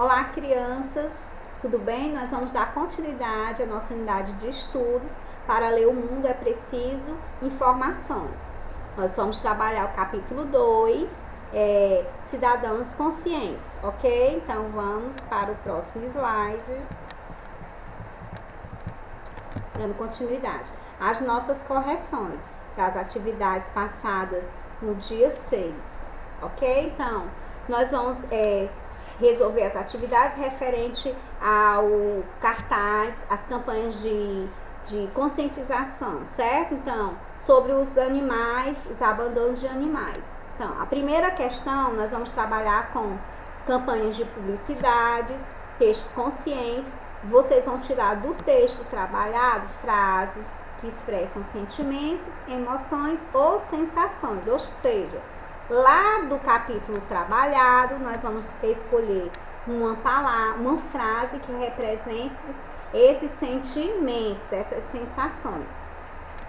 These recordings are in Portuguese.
Olá, crianças, tudo bem? Nós vamos dar continuidade à nossa unidade de estudos. Para ler o mundo é preciso informações. Nós vamos trabalhar o capítulo 2, cidadãos conscientes, ok? Então vamos para o próximo slide. Dando continuidade. As nossas correções das atividades passadas no dia 6, ok? Então, nós vamos resolver as atividades referente ao cartaz, as campanhas de conscientização, certo? Então, sobre os animais, os abandonos de animais. Então, a primeira questão, nós vamos trabalhar com campanhas de publicidades, textos conscientes. Vocês vão tirar do texto trabalhado frases que expressam sentimentos, emoções ou sensações, ou seja, lá do capítulo trabalhado, nós vamos escolher uma palavra, uma frase que represente esses sentimentos, essas sensações.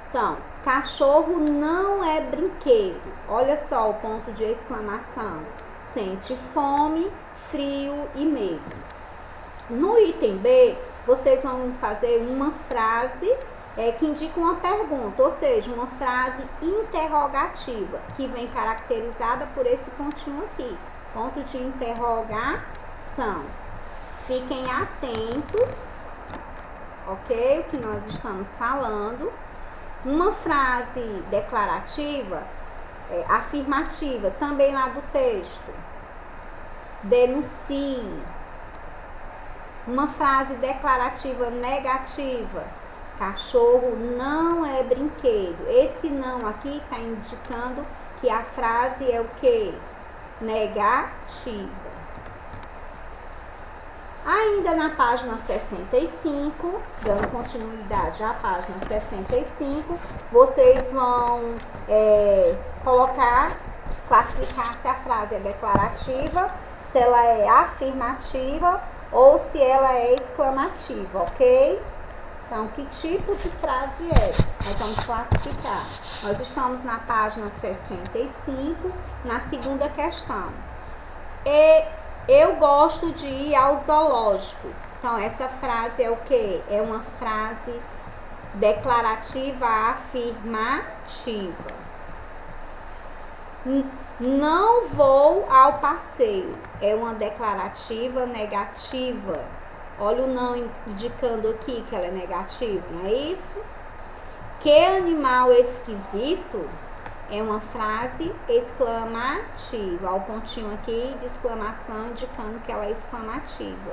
Então, cachorro não é brinquedo. Olha só o ponto de exclamação. Sente fome, frio e medo. No item B, vocês vão fazer uma frase que indica uma pergunta, ou seja, uma frase interrogativa, que vem caracterizada por esse pontinho aqui, ponto de interrogação. Fiquem atentos, ok? O que nós estamos falando. Uma frase declarativa, afirmativa, também lá do texto. Denuncie. Uma frase declarativa negativa. Cachorro não é brinquedo. Esse não aqui está indicando que a frase é o quê? Negativa. Ainda na página 65, dando continuidade à página 65, vocês vão classificar se a frase é declarativa, se ela é afirmativa ou se ela é exclamativa, ok? Então, que tipo de frase é? Nós vamos classificar. Nós estamos na página 65, na segunda questão. Eu gosto de ir ao zoológico. Então, essa frase é o quê? É uma frase declarativa afirmativa. Não vou ao passeio. É uma declarativa negativa. Olha o não indicando aqui que ela é negativa, não é isso? Que animal esquisito é uma frase exclamativa. Olha o pontinho aqui de exclamação indicando que ela é exclamativa.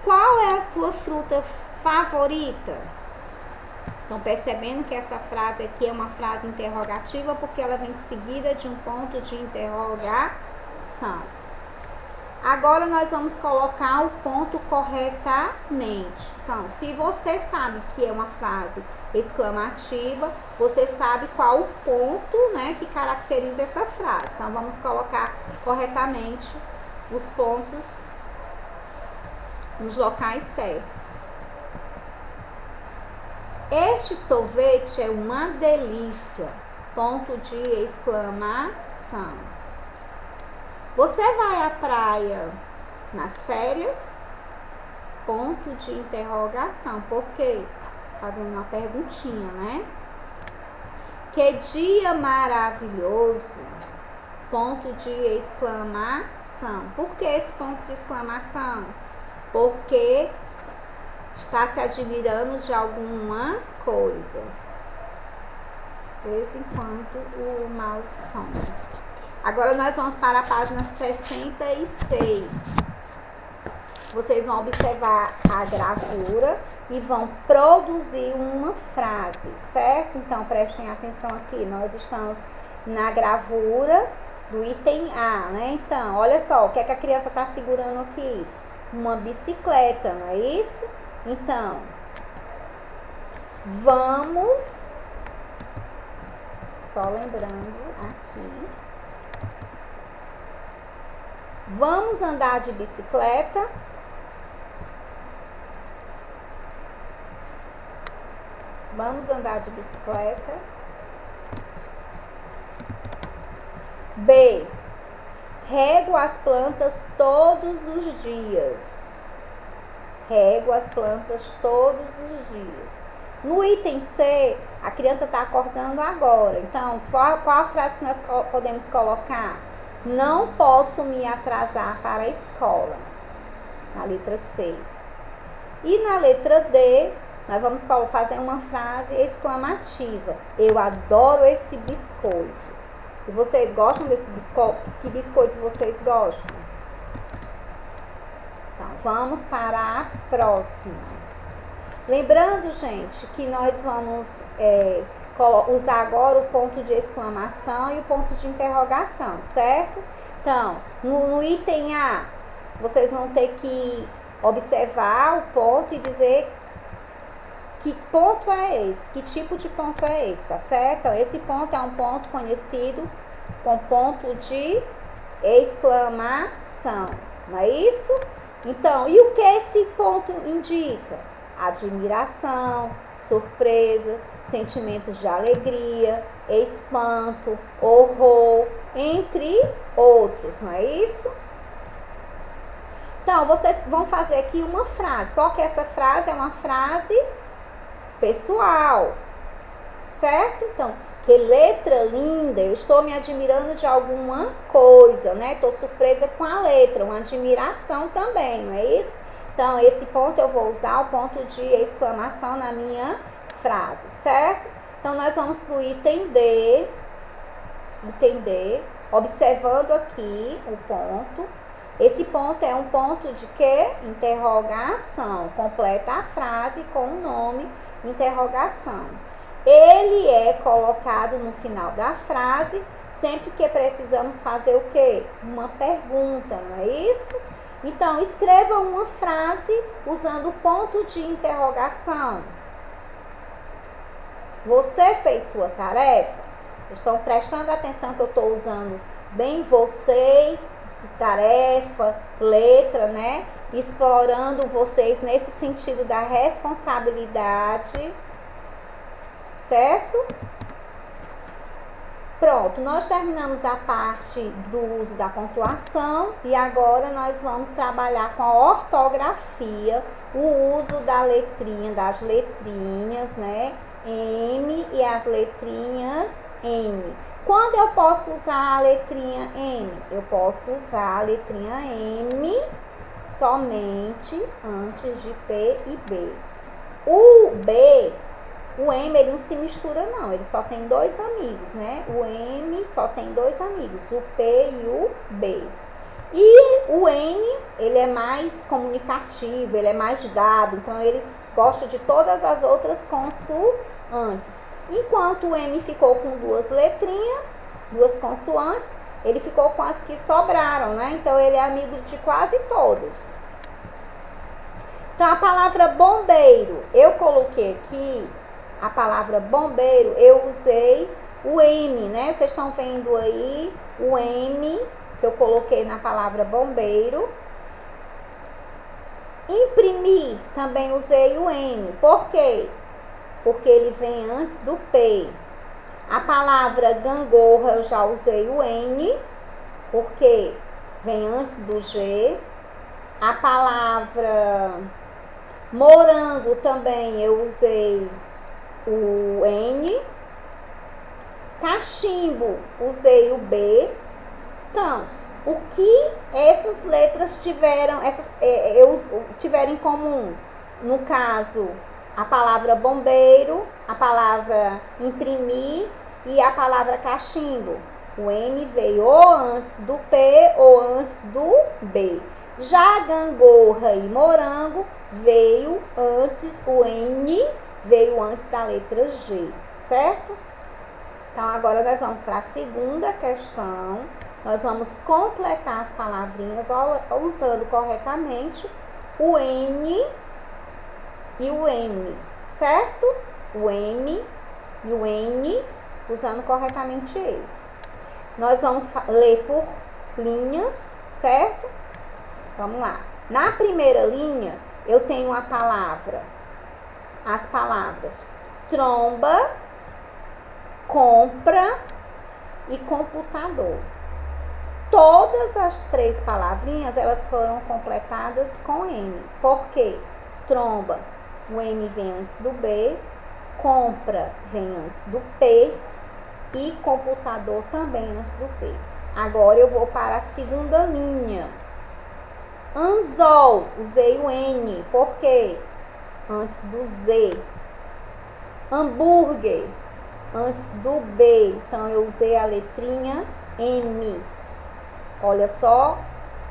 Qual é a sua fruta favorita? Estão percebendo que essa frase aqui é uma frase interrogativa porque ela vem seguida de um ponto de interrogação. Agora nós vamos colocar o ponto corretamente. Então, se você sabe que é uma frase exclamativa, você sabe qual o ponto, né, que caracteriza essa frase. Então, vamos colocar corretamente os pontos nos locais certos. Este sorvete é uma delícia. Ponto de exclamação. Você vai à praia nas férias? Ponto de interrogação. Por quê? Fazendo uma perguntinha, né? Que dia maravilhoso! Ponto de exclamação. Por que esse ponto de exclamação? Porque está se admirando de alguma coisa. De vez em quando o mouse some. Agora nós vamos para a página 66. Vocês vão observar a gravura e vão produzir uma frase, certo? Então prestem atenção aqui. Nós estamos na gravura do item A, né? Então, olha só, o que é que a criança está segurando aqui? Uma bicicleta, não é isso? Então, vamos, só lembrando aqui, vamos andar de bicicleta. Vamos andar de bicicleta. B. Rego as plantas todos os dias. Rego as plantas todos os dias. No item C, a criança está acordando agora. Então, qual a frase que nós podemos colocar? Não posso me atrasar para a escola. Na letra C. E na letra D, nós vamos fazer uma frase exclamativa. Eu adoro esse biscoito. E vocês gostam desse biscoito? Que biscoito vocês gostam? Então, vamos para a próxima. Lembrando, gente, que nós vamos usar agora o ponto de exclamação e o ponto de interrogação, certo? Então, no item A, vocês vão ter que observar o ponto e dizer que ponto é esse, que tipo de ponto é esse, tá certo? Então, esse ponto é um ponto conhecido com ponto de exclamação, não é isso? Então, e o que esse ponto indica? Admiração, surpresa, sentimentos de alegria, espanto, horror, entre outros, não é isso? Então, vocês vão fazer aqui uma frase, só que essa frase é uma frase pessoal, certo? Então, que letra linda, eu estou me admirando de alguma coisa, né? Estou surpresa com a letra, uma admiração também, não é isso? Então, esse ponto eu vou usar o ponto de exclamação na minha frase, certo? Então, nós vamos para o item D, observando aqui o ponto. Esse ponto é um ponto de quê? Interrogação. Completa a frase com o nome interrogação. Ele é colocado no final da frase sempre que precisamos fazer o quê? Uma pergunta, não é isso? Então, escreva uma frase usando o ponto de interrogação. Você fez sua tarefa? Estão prestando atenção que eu estou usando bem vocês, tarefa, letra, né? Explorando vocês nesse sentido da responsabilidade, certo? Pronto, nós terminamos a parte do uso da pontuação e agora nós vamos trabalhar com a ortografia, o uso da letrinha, das letrinhas, né? M e as letrinhas N. Quando eu posso usar a letrinha M? Eu posso usar a letrinha M somente antes de P e B. O B, o M, ele não se mistura não, ele só tem dois amigos, né? O M só tem dois amigos, o P e o B. E o N, ele é mais comunicativo, ele é mais dado, então eles gostam de todas as outras consoantes. Enquanto o M ficou com duas letrinhas, duas consoantes, ele ficou com as que sobraram, né? Então, ele é amigo de quase todas. Então, a palavra bombeiro, eu coloquei aqui, a palavra bombeiro, eu usei o M, né? Vocês estão vendo aí o M que eu coloquei na palavra bombeiro. Imprimir, também usei o M. Por quê? Porque ele vem antes do P. A palavra gangorra eu já usei o N, porque vem antes do G. A palavra morango também eu usei o N. Cachimbo, usei o B. Então, o que essas letras tiveram em comum? No caso, a palavra bombeiro, a palavra imprimir e a palavra cachimbo. O M veio ou antes do P ou antes do B. Já gangorra e morango veio antes, o N veio antes da letra G, certo? Então, agora nós vamos para a segunda questão. Nós vamos completar as palavrinhas usando corretamente o N e o M, certo? O M e o N, usando corretamente eles. Nós vamos ler por linhas, certo? Vamos lá. Na primeira linha, eu tenho as palavras tromba, compra e computador. todas as 3 palavrinhas, elas foram completadas com M. Por quê? Tromba, o M vem antes do B, compra vem antes do P e computador também antes do P. Agora eu vou para a segunda linha. Anzol, usei o N, por quê? Antes do Z. Hambúrguer, antes do B, então eu usei a letrinha M. Olha só,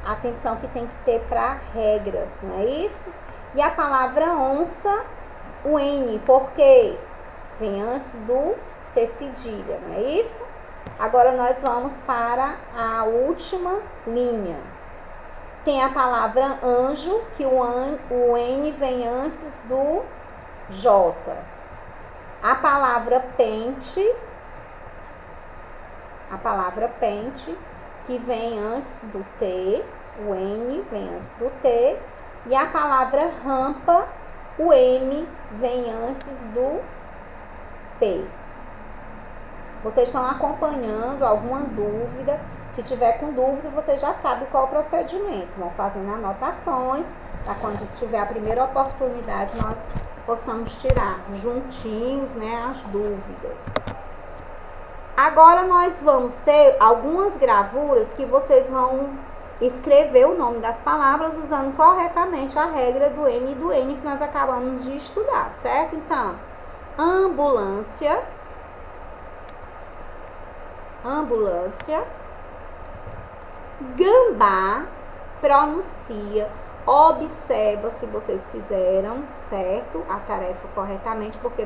atenção que tem que ter para regras, não é isso? E a palavra onça, o N, por quê? Vem antes do C cedilha, não é isso? Agora nós vamos para a última linha. Tem a palavra anjo, que o N vem antes do J. A palavra pente, que vem antes do T, o N vem antes do T. E a palavra rampa, o M vem antes do P. Vocês estão acompanhando? Alguma dúvida? Se tiver com dúvida, você já sabe qual é o procedimento. Vão fazendo anotações, para quando tiver a primeira oportunidade, nós possamos tirar juntinhos, né, as dúvidas. Agora nós vamos ter algumas gravuras que vocês vão escrever o nome das palavras usando corretamente a regra do M e do N que nós acabamos de estudar, certo? Então, ambulância, gambá, pronuncia, observa se vocês fizeram, certo? A tarefa corretamente, porque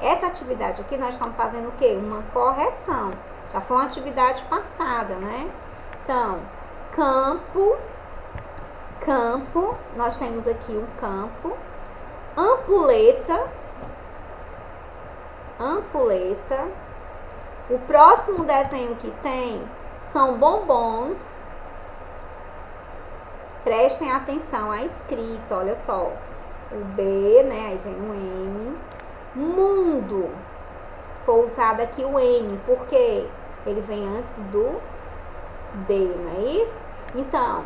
essa atividade aqui nós estamos fazendo o quê? Uma correção. Já foi uma atividade passada, né? Então, campo, nós temos aqui um campo. Ampuleta. O próximo desenho que tem são bombons. Prestem atenção à escrita, olha só. O B, né? Aí vem o M. Mundo. Foi usado aqui o N, porque ele vem antes do D, não é isso? Então,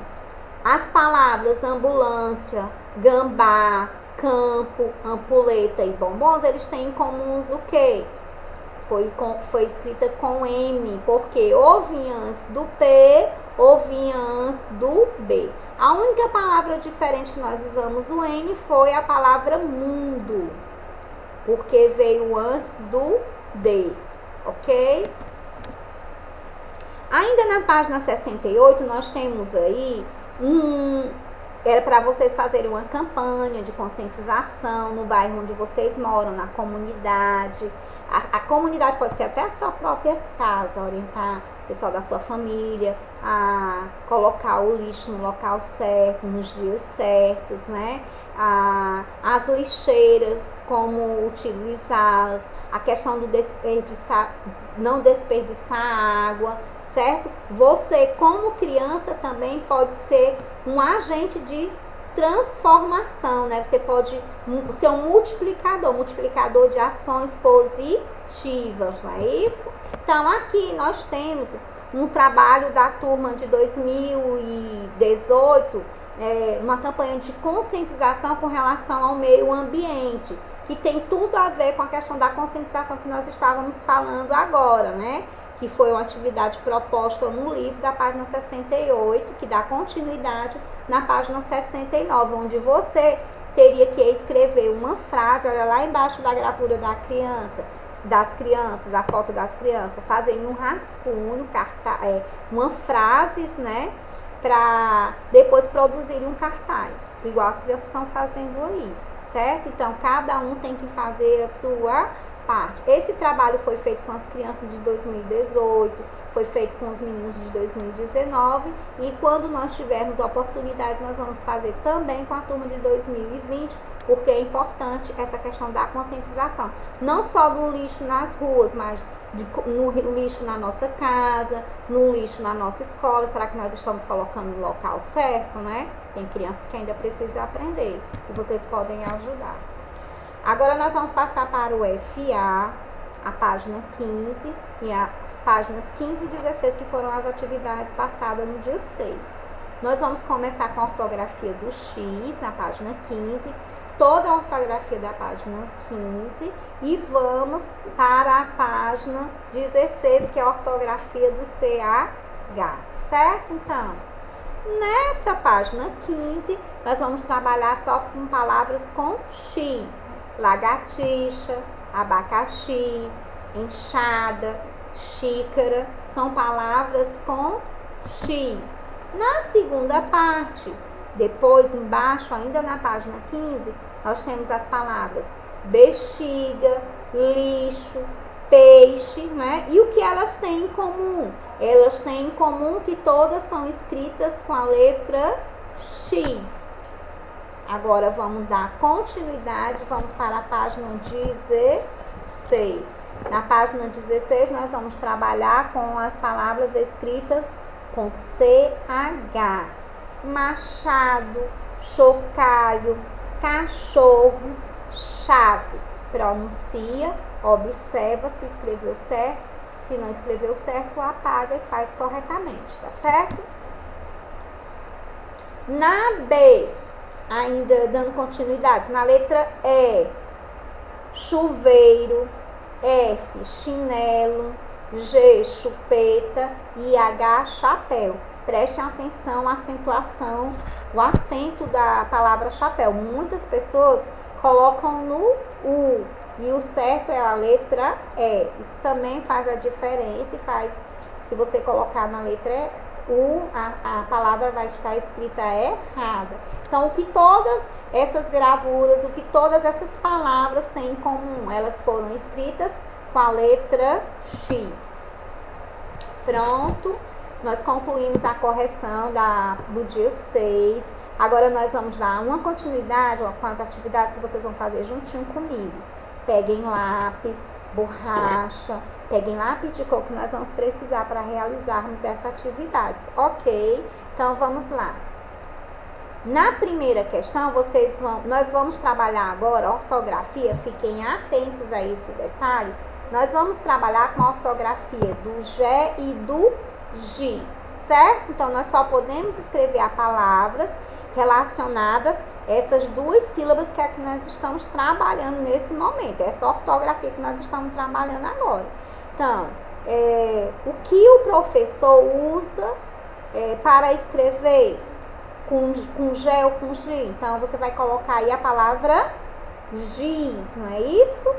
as palavras ambulância, gambá, campo, ampuleta e bombons, eles têm em comuns o quê? Foi escrita com M, porque ou vinha antes do P ou vinha antes do B. A única palavra diferente que nós usamos o N foi a palavra mundo, porque veio antes do D, ok? Ainda na página 68, nós temos aí era para vocês fazerem uma campanha de conscientização no bairro onde vocês moram, na comunidade. A comunidade pode ser até a sua própria casa, orientar o pessoal da sua família a colocar o lixo no local certo, nos dias certos, né? As lixeiras, como utilizá-las, a questão do não desperdiçar água, certo? Você, como criança, também pode ser um agente de transformação, né? Você pode ser um multiplicador de ações positivas, não é isso? Então, aqui nós temos um trabalho da turma de 2018, uma campanha de conscientização com relação ao meio ambiente, que tem tudo a ver com a questão da conscientização que nós estávamos falando agora, né? Que foi uma atividade proposta no livro da página 68, que dá continuidade na página 69, onde você teria que escrever uma frase, olha lá embaixo da gravura das crianças, da foto das crianças, fazendo um rascunho, uma frase, né, para depois produzir um cartaz, igual as crianças estão fazendo aí, certo? Então, cada um tem que fazer a sua parte. Esse trabalho foi feito com as crianças de 2018, foi feito com os meninos de 2019 e quando nós tivermos a oportunidade nós vamos fazer também com a turma de 2020, porque é importante essa questão da conscientização, não só do lixo nas ruas, mas no lixo na nossa casa, no lixo na nossa escola. Será que nós estamos colocando no local certo, né? Tem crianças que ainda precisam aprender e vocês podem ajudar. Agora nós vamos passar para o FA, a página 15, e as páginas 15 e 16, que foram as atividades passadas no dia 6. Nós vamos começar com a ortografia do X, na página 15, toda a ortografia da página 15, e vamos para a página 16, que é a ortografia do CH, certo? Então, nessa página 15, nós vamos trabalhar só com palavras com X, lagartixa, abacaxi, enxada, xícara, são palavras com X. Na segunda parte, depois embaixo, ainda na página 15, nós temos as palavras bexiga, lixo, peixe, né? E o que elas têm em comum? Elas têm em comum que todas são escritas com a letra X. Agora vamos dar continuidade, vamos para a página 16. Na página 16 nós vamos trabalhar com as palavras escritas com CH. Machado, chocalho, cachorro, chave. Pronuncia, observa se escreveu certo. Se não escreveu certo, apaga e faz corretamente, tá certo? Na B, ainda dando continuidade, na letra E, chuveiro, F, chinelo, G, chupeta e H, chapéu. Preste atenção à acentuação, o acento da palavra chapéu. Muitas pessoas colocam no U e o certo é a letra E. Isso também faz a diferença e faz, se você colocar na letra U, a palavra vai estar escrita errada. Então, o que todas essas gravuras, o que todas essas palavras têm em comum? Elas foram escritas com a letra X. Pronto, nós concluímos a correção do dia 6. Agora nós vamos dar uma continuidade com as atividades que vocês vão fazer juntinho comigo. Peguem lápis, borracha, peguem lápis de cor que nós vamos precisar para realizarmos essas atividades, ok? Então vamos lá. Na primeira questão, nós vamos trabalhar agora a ortografia, fiquem atentos a esse detalhe. Nós vamos trabalhar com a ortografia do G e do G, certo? Então, nós só podemos escrever as palavras relacionadas a essas duas sílabas que é que nós estamos trabalhando nesse momento. Essa ortografia que nós estamos trabalhando agora. Então, o que o professor usa para escrever com G ou com G? Então, você vai colocar aí a palavra giz, não é isso?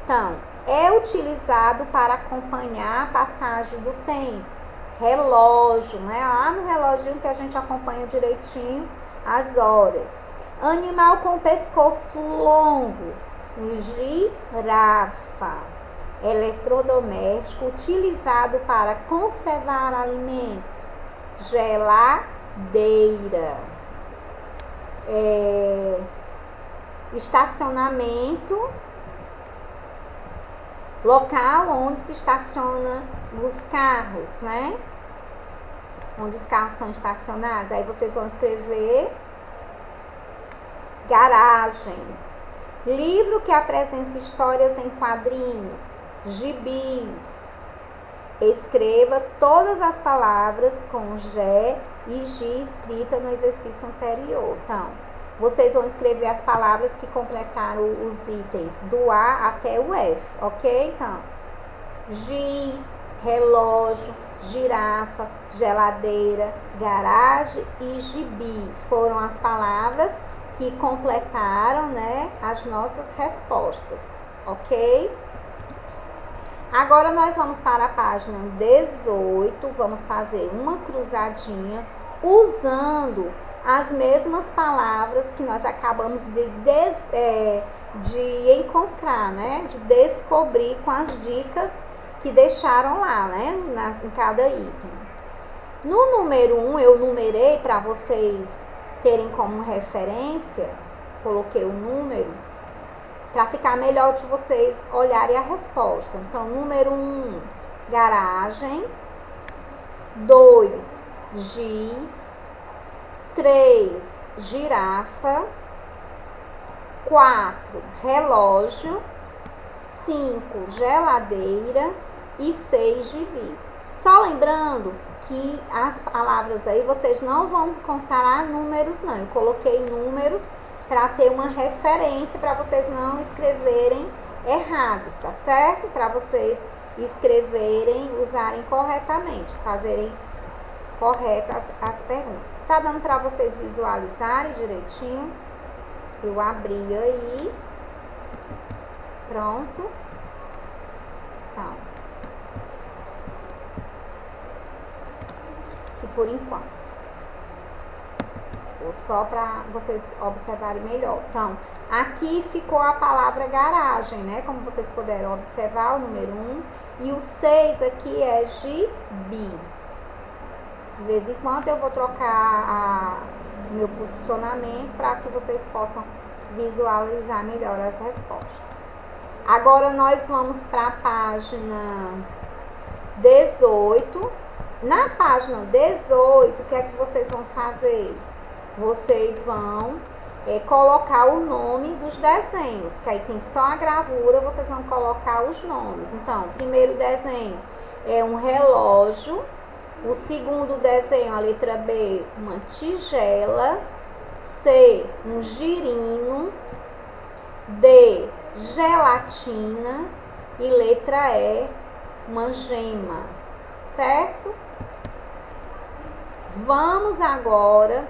Então, é utilizado para acompanhar a passagem do tempo. Relógio, né? Lá no reloginho que a gente acompanha direitinho as horas. Animal com pescoço longo, girafa. Eletrodoméstico utilizado para conservar alimentos, geladeira. Estacionamento, local onde se estaciona os carros, né? Onde os carros são estacionados. Aí vocês vão escrever garagem. Livro que apresenta histórias em quadrinhos, gibis. Escreva todas as palavras com G e G escrita no exercício anterior. Então, vocês vão escrever as palavras que completaram os itens do A até o F, ok? Então, giz, relógio, girafa, geladeira, garagem e gibi foram as palavras que completaram, né, as nossas respostas, ok? Agora nós vamos para a página 18, vamos fazer uma cruzadinha usando as mesmas palavras que nós acabamos de encontrar, né? De descobrir com as dicas que deixaram lá, né? Em cada item. No número 1, eu numerei para vocês terem como referência, coloquei o número, para ficar melhor de vocês olharem a resposta. Então, número 1, garagem. 2, giz. 3, girafa. 4, relógio. 5, geladeira. e 6 gibis. Só lembrando que as palavras aí vocês não vão contar números não. Eu coloquei números para ter uma referência para vocês não escreverem errados, tá certo? Para vocês escreverem, usarem corretamente, fazerem corretas as perguntas. Tá dando para vocês visualizarem direitinho? Eu abri aí. Pronto. Então. E por enquanto. Só para vocês observarem melhor. Então, aqui ficou a palavra garagem, né? Como vocês puderam observar, o número 1. E o 6 aqui é gibi. De vez em quando eu vou trocar o meu posicionamento para que vocês possam visualizar melhor as respostas. Agora nós vamos para a página 18. Na página 18, o que é que vocês vão fazer? Vocês vão colocar o nome dos desenhos, que aí tem só a gravura, vocês vão colocar os nomes. Então, o primeiro desenho é um relógio, o segundo desenho, a letra B, uma tigela, C, um girino, D, gelatina e letra E, uma gema, certo? Vamos agora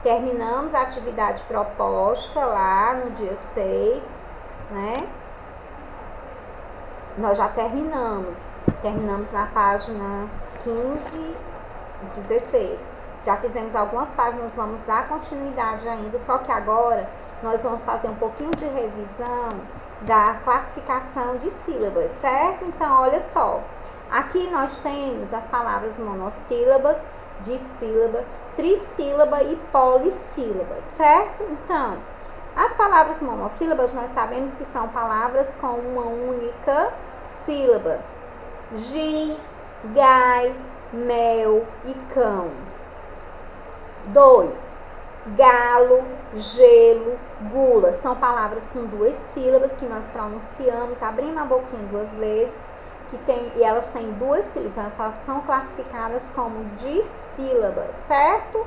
terminamos a atividade proposta lá no dia 6, né? Nós já terminamos na página 15 e 16. Já fizemos algumas páginas, vamos dar continuidade ainda, só que agora nós vamos fazer um pouquinho de revisão da classificação de sílabas, certo? Então, olha só, aqui nós temos as palavras monossílabas, dissílaba, trissílaba e polissílaba, certo? Então, as palavras monossílabas nós sabemos que são palavras com uma única sílaba. Giz, gás, mel e cão. 2. Galo, gelo, gula. São palavras com 2 sílabas que nós pronunciamos, abrindo a boquinha 2 vezes. E elas têm 2 sílabas, então elas são classificadas como dissílabas, certo?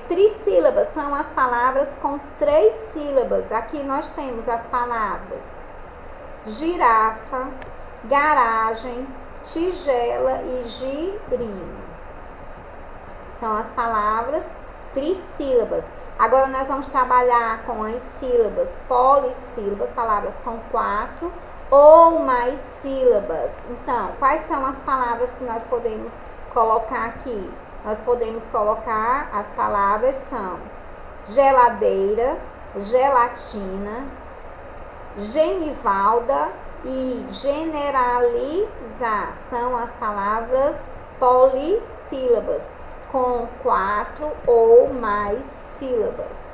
Trissílabas são as palavras com 3 sílabas. Aqui nós temos as palavras girafa, garagem, tigela e girino. São as palavras trissílabas. Agora nós vamos trabalhar com as sílabas polissílabas, palavras com 4 ou mais sílabas. Então, quais são as palavras que nós podemos colocar aqui? Nós podemos colocar, as palavras são geladeira, gelatina, genivalda e generalizar. São as palavras polissílabas, com 4 ou mais sílabas.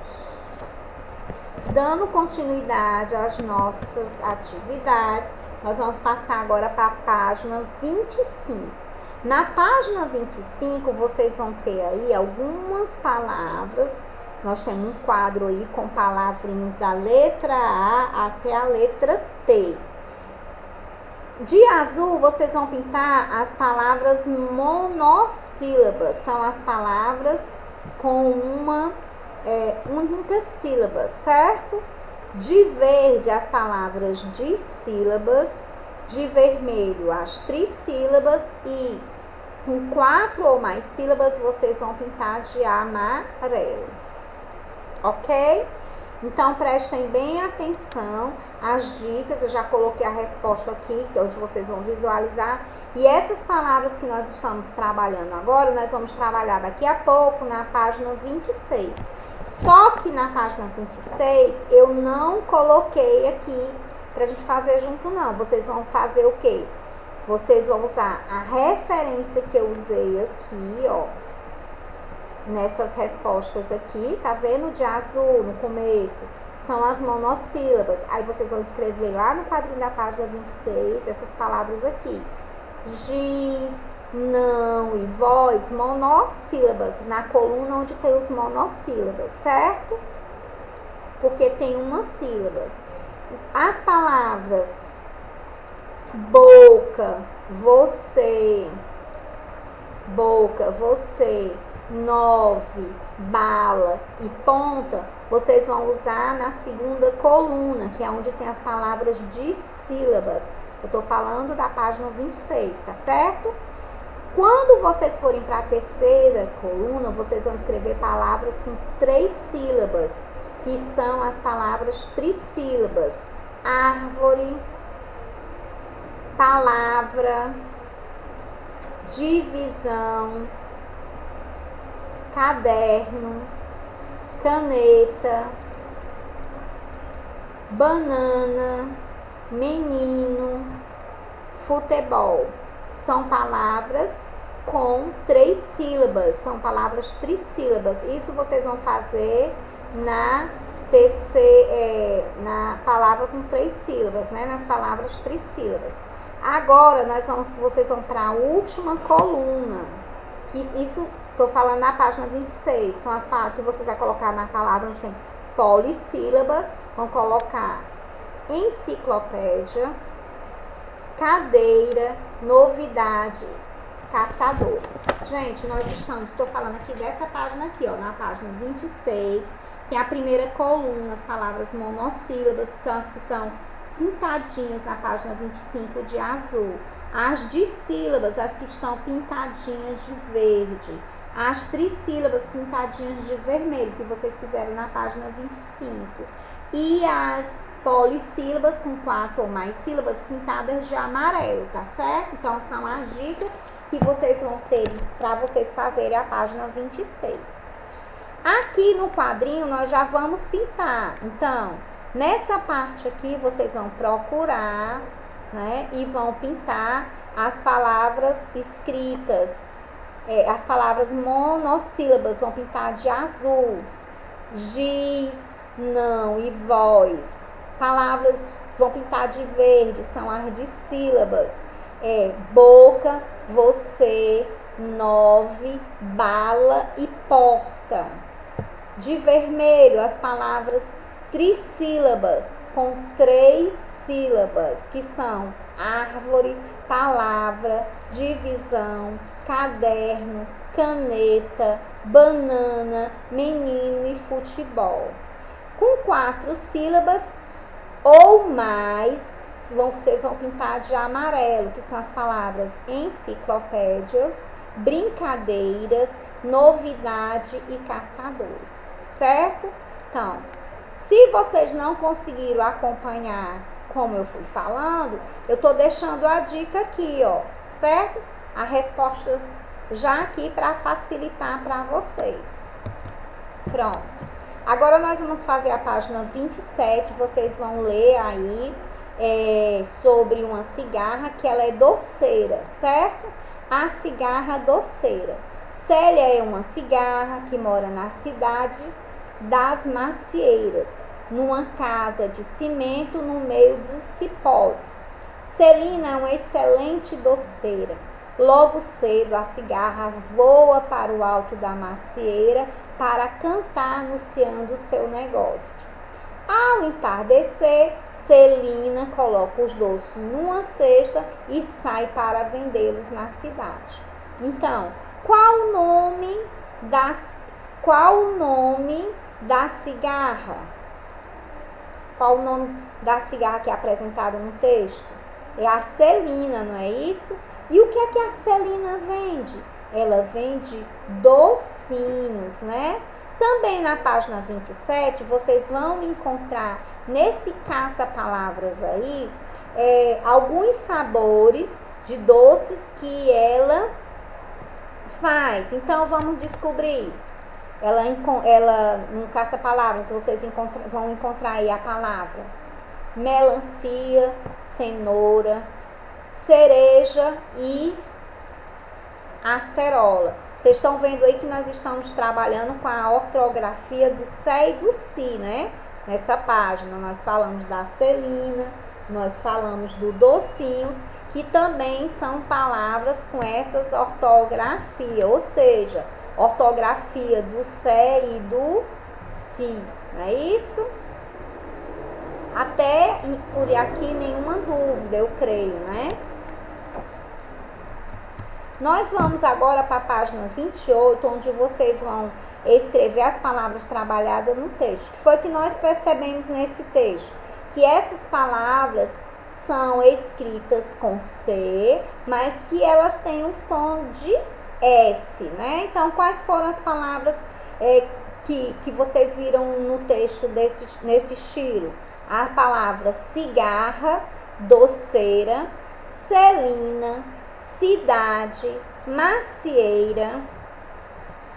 Dando continuidade às nossas atividades, nós vamos passar agora para a página 25. Na página 25, vocês vão ter aí algumas palavras. Nós temos um quadro aí com palavrinhas da letra A até a letra T. De azul, vocês vão pintar as palavras monossílabas. São as palavras com uma única sílaba, certo? De verde, as palavras dissílabas. De vermelho, as trissílabas. E com 4 ou mais sílabas, vocês vão pintar de amarelo. Ok? Então, prestem bem atenção às dicas. Eu já coloquei a resposta aqui, que é onde vocês vão visualizar. E essas palavras que nós estamos trabalhando agora, nós vamos trabalhar daqui a pouco na página 26. Só que na página 26, eu não coloquei aqui pra gente fazer junto, não. Vocês vão fazer o quê? Vocês vão usar a referência que eu usei aqui, ó. Nessas respostas aqui, tá vendo? De azul no começo, são as monossílabas. Aí vocês vão escrever lá no quadrinho da página 26 essas palavras aqui. Giz, não e voz, monossílabas, na coluna onde tem os monossílabas, certo? Porque tem uma sílaba. As palavras boca, você, boca, você, 9, bala e ponta, vocês vão usar na segunda coluna, que é onde tem as palavras dissílabas. Eu tô falando da página 26, tá certo? Quando vocês forem para a terceira coluna, vocês vão escrever palavras com 3 sílabas, que são as palavras trissílabas. Árvore, palavra, divisão, caderno, caneta, banana, menino, futebol. São palavras com 3 sílabas, são palavras trissílabas. Isso vocês vão fazer na palavra com 3 sílabas, né? Nas palavras trissílabas. Agora vocês vão para a última coluna. Isso estou falando na página 26. São as palavras que você vai colocar na palavra onde tem polissílabas. Vão colocar enciclopédia, cadeira, novidade, caçador. Gente, estou falando aqui dessa página aqui, ó, na página 26, tem a primeira coluna, as palavras monossílabas, que são as que estão pintadinhas na página 25 de azul. As dissílabas, as que estão pintadinhas de verde. As trissílabas pintadinhas de vermelho, que vocês fizeram na página 25. E as polissílabas com 4 ou mais sílabas pintadas de amarelo, tá certo? Então, são as dicas que vocês vão ter para vocês fazerem a página 26. Aqui no quadrinho, nós já vamos pintar. Então, nessa parte aqui, vocês vão procurar, né? E vão pintar as palavras escritas. As palavras monossílabas vão pintar de azul. Giz, não e voz. Palavras vão pintar de verde, são as dissílabas. Boca, você, 9, bala e porta. De vermelho, as palavras trissílabas, com 3 sílabas, que são árvore, palavra, divisão, caderno, caneta, banana, menino e futebol. Com 4 sílabas ou mais, vocês vão pintar de amarelo, que são as palavras enciclopédia, brincadeiras, novidade e caçadores, certo? Então, se vocês não conseguiram acompanhar como eu fui falando, eu tô deixando a dica aqui, ó, certo? As respostas já aqui para facilitar para vocês. Pronto. Agora nós vamos fazer a página 27, vocês vão ler aí sobre uma cigarra que ela é doceira, certo? A cigarra doceira. Célia é uma cigarra que mora na cidade das Macieiras, numa casa de cimento no meio dos cipós. Celina é uma excelente doceira. Logo cedo a cigarra voa para o alto da macieira para cantar anunciando seu negócio. Ao entardecer, Celina coloca os doces numa cesta e sai para vendê-los na cidade. Então, qual o nome da cigarra? Qual o nome da cigarra que é apresentado no texto? É a Celina, não é isso? E o que é que a Celina vende? Ela vende docinhos, né? Também na página 27, vocês vão encontrar nesse caça-palavras aí, alguns sabores de doces que ela faz. Então, vamos descobrir. Ela no caça-palavras, vocês vão encontrar aí a palavra melancia, cenoura, cereja e acerola. Vocês estão vendo aí que nós estamos trabalhando com a ortografia do Sé e do Si, né? Nessa página nós falamos da Celina, nós falamos do docinhos, que também são palavras com essas ortografias, ou seja, ortografia do Sé e do Si, não é isso? Até por aqui nenhuma dúvida, eu creio, né? Nós vamos agora para a página 28, onde vocês vão escrever as palavras trabalhadas no texto. O que foi que nós percebemos nesse texto? Que essas palavras são escritas com C, mas que elas têm o som de S, né? Então, quais foram as palavras que vocês viram no texto nesse estilo? A palavra cigarra, doceira, celina, cidade, macieira,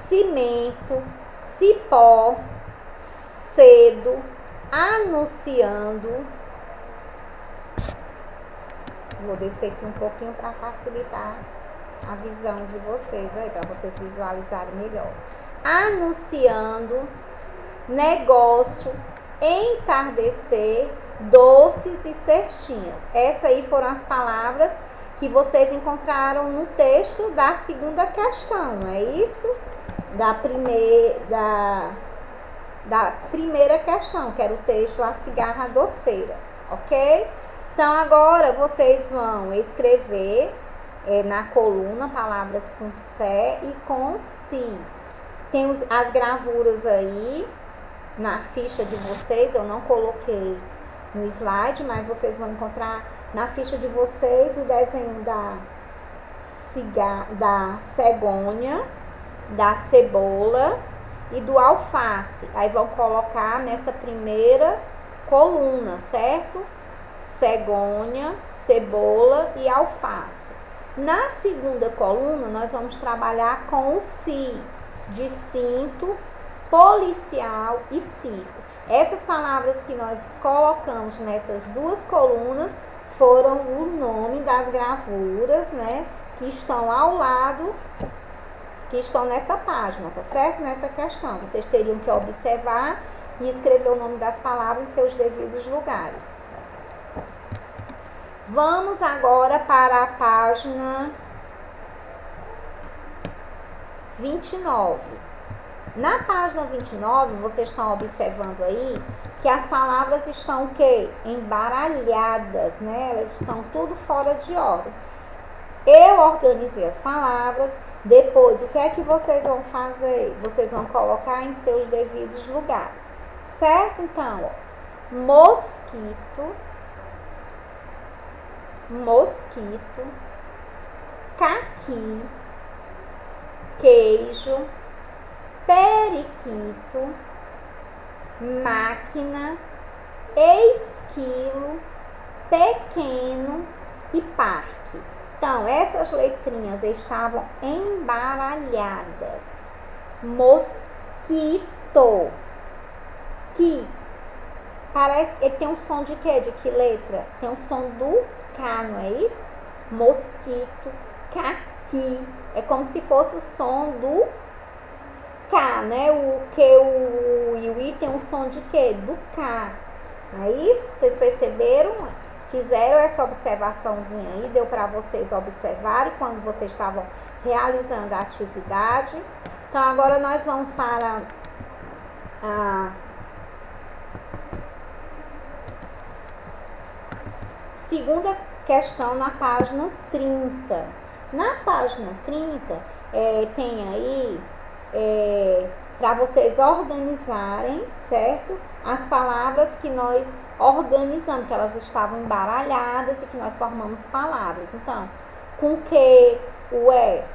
cimento, cipó, cedo, anunciando. Vou descer aqui um pouquinho para facilitar a visão de vocês aí, para vocês visualizarem melhor. Anunciando, negócio, entardecer, doces e cestinhas. Essas aí foram as palavras que vocês encontraram no texto da segunda questão, não é isso? Da primeira questão, que era o texto A Cigarra Doceira, ok? Então, agora vocês vão escrever na coluna palavras com sé e com si. Tem as gravuras aí na ficha de vocês, eu não coloquei no slide, mas vocês vão encontrar na ficha de vocês o desenho da cegonha, da cebola e do alface. Aí vão colocar nessa primeira coluna, certo? Cegonha, cebola e alface. Na segunda coluna, nós vamos trabalhar com o si, de cinto, policial e circo. Essas palavras que nós colocamos nessas duas colunas foram o nome das gravuras, né, que estão ao lado, que estão nessa página, tá certo? Nessa questão. Vocês teriam que observar e escrever o nome das palavras em seus devidos lugares. Vamos agora para a página 29. Na página 29, vocês estão observando aí que as palavras estão o quê? Embaralhadas, né? Elas estão tudo fora de ordem. Eu organizei as palavras, depois o que é que vocês vão fazer? Vocês vão colocar em seus devidos lugares, certo? Então, ó, mosquito, mosquito, caqui, queijo, periquito, máquina, esquilo, pequeno e parque. Então, essas letrinhas estavam embaralhadas. Mosquito, que parece, ele tem um som de quê? De que letra? Tem um som do K, não é isso? Mosquito, caqui. É como se fosse o som do K, né? O Q, o U e o I tem um som de quê? Do K. Não é isso? Vocês perceberam? Fizeram essa observaçãozinha aí, deu para vocês observarem quando vocês estavam realizando a atividade. Então, agora nós vamos para a segunda questão na página 30. Na página 30, tem aí para vocês organizarem, certo? As palavras que nós organizamos, que elas estavam embaralhadas e que nós formamos palavras. Então, com que o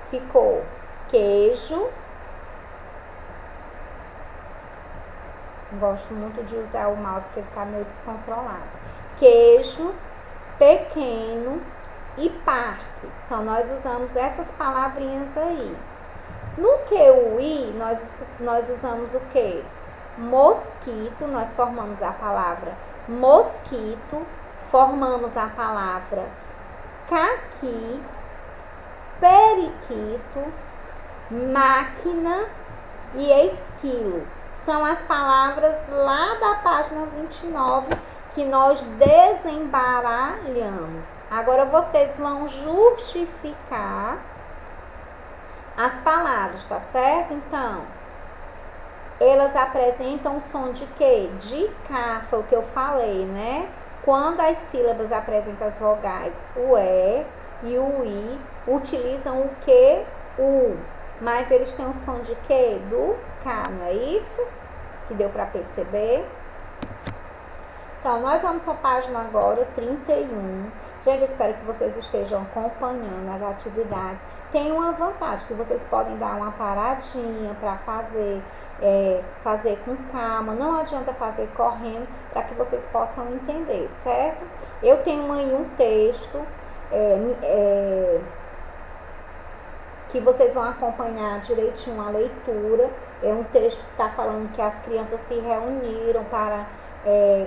ficou queijo. Gosto muito de usar o mouse que ele está meio descontrolado. Queijo, pequeno e parque. Então, nós usamos essas palavrinhas aí. No QI, nós usamos o que? Mosquito, nós formamos a palavra mosquito, formamos a palavra caqui, periquito, máquina e esquilo. São as palavras lá da página 29 que nós desembaralhamos. Agora vocês vão justificar as palavras, tá certo? Então, elas apresentam som de quê? De K, foi o que eu falei, né? Quando as sílabas apresentam as vogais, o E e o I, utilizam o que? U. Mas eles têm um som de quê? Do K, não é isso? Que deu para perceber? Então, nós vamos para a página agora 31. Gente, espero que vocês estejam acompanhando as atividades. Tem uma vantagem, que vocês podem dar uma paradinha para fazer com calma. Não adianta fazer correndo, para que vocês possam entender, certo? Eu tenho aí um texto que vocês vão acompanhar direitinho a leitura. É um texto que está falando que as crianças se reuniram para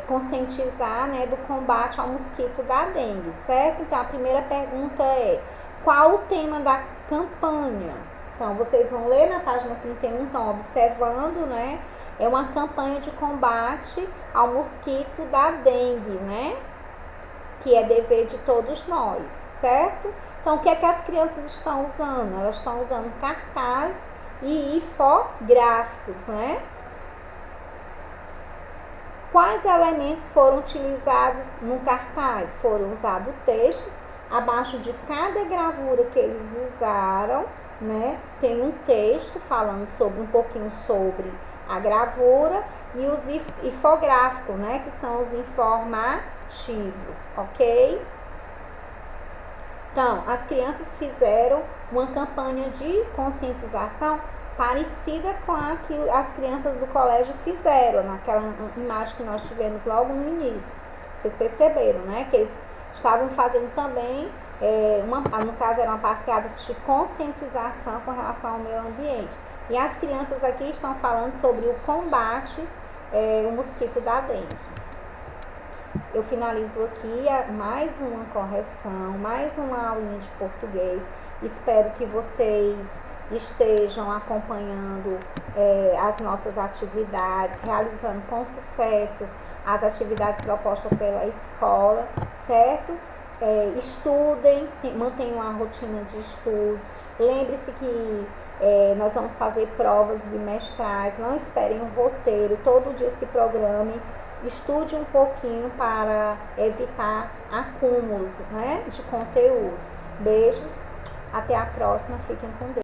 conscientizar, né, do combate ao mosquito da dengue, certo? Então, a primeira pergunta é: qual o tema da campanha? Então, vocês vão ler na página 31, estão observando, né? É uma campanha de combate ao mosquito da dengue, né? Que é dever de todos nós, certo? Então, o que é que as crianças estão usando? Elas estão usando cartaz e infográficos, né? Quais elementos foram utilizados no cartaz? Foram usados textos. Abaixo de cada gravura que eles usaram, né, tem um texto falando um pouquinho sobre a gravura, e os infográficos, né, que são os informativos, ok? Então, as crianças fizeram uma campanha de conscientização parecida com a que as crianças do colégio fizeram, naquela imagem que nós tivemos logo no início. Vocês perceberam, né? Que eles estavam fazendo também, no caso era uma passeada de conscientização com relação ao meio ambiente. E as crianças aqui estão falando sobre o combate ao mosquito da dengue. Eu finalizo aqui mais uma correção, mais uma aulinha de português. Espero que vocês estejam acompanhando as nossas atividades, realizando com sucesso as atividades propostas pela escola, certo? Estudem, mantenham a rotina de estudos. Lembre-se que nós vamos fazer provas bimestrais, não esperem um roteiro, todo dia se programem. Estude um pouquinho para evitar acúmulos, né, de conteúdos. Beijos, até a próxima, fiquem com Deus.